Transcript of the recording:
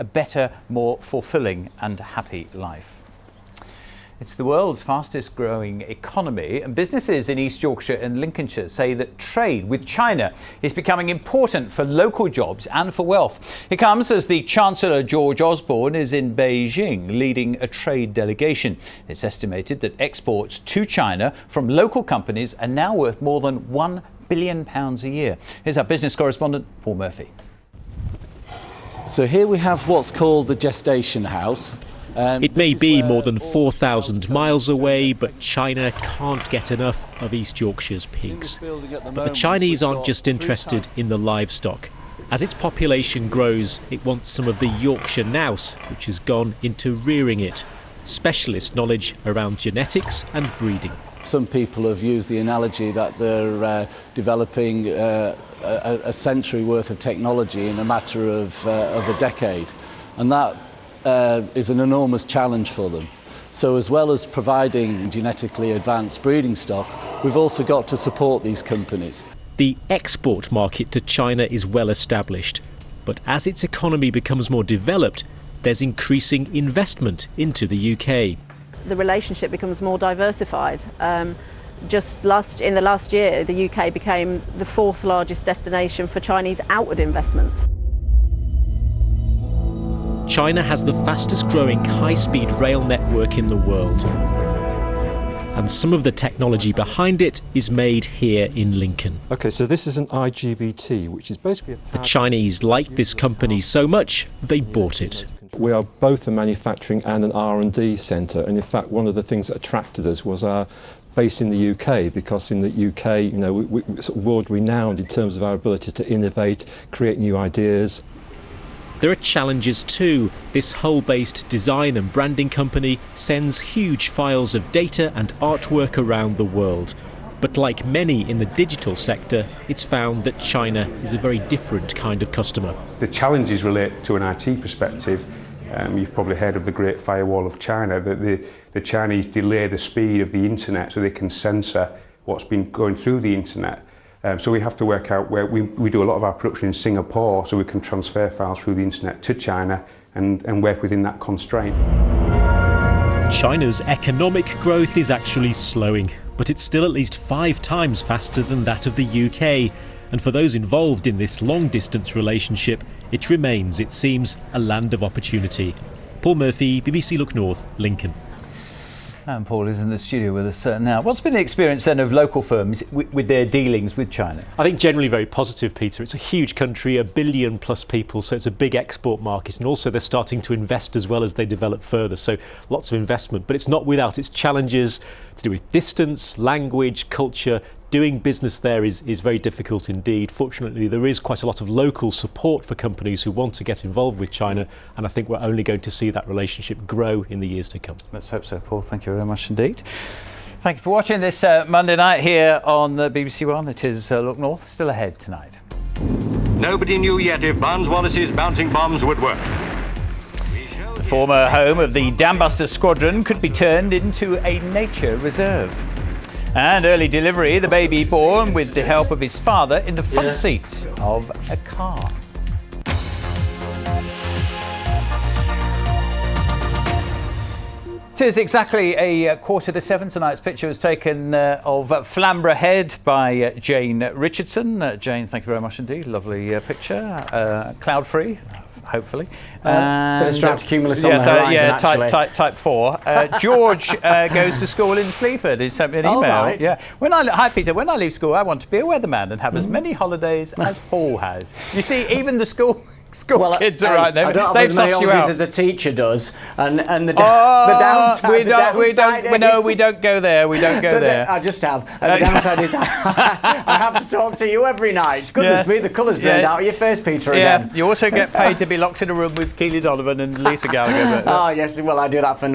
a better, more fulfilling and happy life. It's the world's fastest growing economy, and businesses in East Yorkshire and Lincolnshire say that trade with China is becoming important for local jobs and for wealth. It comes as the Chancellor George Osborne is in Beijing leading a trade delegation. It's estimated that exports to China from local companies are now worth more than £1 billion a year. Here's our business correspondent, Paul Murphy. So here we have what's called the gestation house. It may be more than 4,000 miles away, but China can't get enough of East Yorkshire's pigs. But the Chinese aren't just interested in the livestock. As its population grows, it wants some of the Yorkshire Nouse, which has gone into rearing it. Specialist knowledge around genetics and breeding. Some people have used the analogy that they're developing a century worth of technology in a matter of a decade. And that is an enormous challenge for them. So as well as providing genetically advanced breeding stock, we've also got to support these companies. The export market to China is well established, but as its economy becomes more developed, there's increasing investment into the UK. The relationship becomes more diversified. In the last year, the UK became the fourth largest destination for Chinese outward investment. China has the fastest growing high-speed rail network in the world. And some of the technology behind it is made here in Lincoln. Okay, so this is an IGBT, which is basically The Chinese liked this company so much, they bought it. We are both a manufacturing and an R&D centre, and in fact one of the things that attracted us was our base in the UK, because in the UK, we're sort of world renowned in terms of our ability to innovate, create new ideas. There are challenges too. This Hull-based design and branding company sends huge files of data and artwork around the world. But like many in the digital sector, it's found that China is a very different kind of customer. The challenges relate to an IT perspective. You've probably heard of the Great Firewall of China, that the Chinese delay the speed of the internet so they can censor what's been going through the internet. So we have to work out where we do a lot of our production in Singapore, so we can transfer files through the internet to China and work within that constraint. China's economic growth is actually slowing, but it's still at least 5 times faster than that of the UK. And for those involved in this long-distance relationship, it remains, it seems, a land of opportunity. Paul Murphy, BBC Look North, Lincoln. And Paul is in the studio with us now. What's been the experience then of local firms with their dealings with China? I think generally very positive, Peter. It's a huge country, 1 billion plus people, so it's a big export market, and also they're starting to invest as well as they develop further, so lots of investment. But it's not without its challenges to do with distance, language, culture. Doing business there is very difficult indeed. Fortunately, there is quite a lot of local support for companies who want to get involved with China, and I think we're only going to see that relationship grow in the years to come. Let's hope so, Paul. Thank you very much indeed. Thank you for watching this Monday night here on the BBC One. It is Look North, still ahead tonight. Nobody knew yet if Barnes Wallace's bouncing bombs would work. The former home of the Dambuster Squadron could be turned into a nature reserve. And early delivery, the baby born with the help of his father in the front seat of a car. It is exactly a 6:45. Tonight's picture was taken of Flamborough Head by Jane Richardson. Jane, thank you very much indeed. Lovely picture. Cloud-free, hopefully. Bit of stratocumulus on the horizon, type 4. George goes to school in Sleaford. He sent me an email. Right. Yeah. Hi, Peter. When I leave school, I want to be a weatherman and have as many holidays as Paul has. You see, even the school kids are right there. I don't have as many holidays as a teacher does, and the downside. We don't go there. We don't go there. I just have. And the downside is I have to talk to you every night. Goodness me, the colours drained out of your face, Peter. Again. You also get paid to be locked in a room with Keely Donovan and Lisa Gallagher. Oh yes, well I do that for